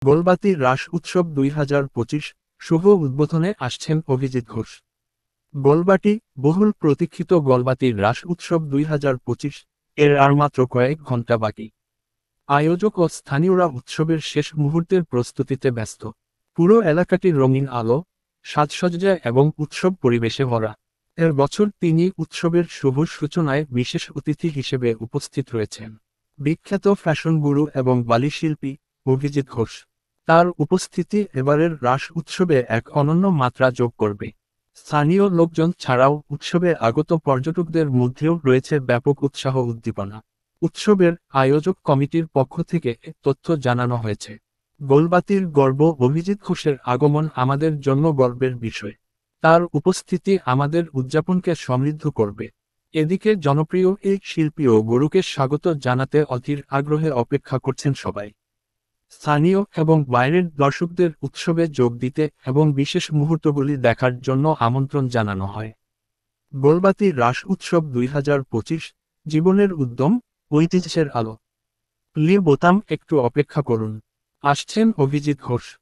গোলবাতি রাস উৎসব 2025 শুভ উদ্বোধনে আসছেন অভিজিৎ ঘোষ। গোলবাটি বহুল প্রতীক্ষিত গোলবাতির রাস উৎসব 2025 এর আর মাত্র কয়েক ঘন্টা বাকি। আয়োজক ও স্থানীয়রা উৎসবের শেষ মুহূর্তের প্রস্তুতিতে ব্যস্ত। পুরো এলাকাটি রঙিন আলো, সাজসজ্জা এবং উৎসব পরিবেশে ভরা। এর বছর তিনি উৎসবের শুভ সূচনায় বিশেষ অতিথি হিসেবে উপস্থিত রয়েছেন বিখ্যাত ফ্যাশন গুরু এবং বালি শিল্পী অভিজিৎ ঘোষ। তার উপস্থিতি এবারের রাস উৎসবে এক অনন্য মাত্রা যোগ করবে। স্থানীয় লোকজন ছাড়াও উৎসবে আগত পর্যটকদের মধ্যেও রয়েছে ব্যাপক উৎসাহ উদ্দীপনা। উৎসবের আয়োজক কমিটির পক্ষ থেকে তথ্য জানানো হয়েছে। গোলবাতির গর্ব অভিজিৎ ঘোষের আগমন আমাদের জন্য গর্বের বিষয়। তার উপস্থিতি আমাদের উদযাপনকে সমৃদ্ধ করবে। এদিকে জনপ্রিয় এই শিল্পী ও গুরুকে স্বাগত জানাতে অধীর আগ্রহে অপেক্ষা করছেন সবাই। স্থানীয় এবং বাইরের দর্শকদের উৎসবে যোগ দিতে এবং বিশেষ মুহূর্তগুলি দেখার জন্য আমন্ত্রণ জানানো হয়। গোলবাতি রাস উৎসব 2025 জীবনের উদ্যম, ঐতিহ্যের আলো। প্লে বোতাম একটু অপেক্ষা করুন। আসছেন অভিজিৎ ঘোষ।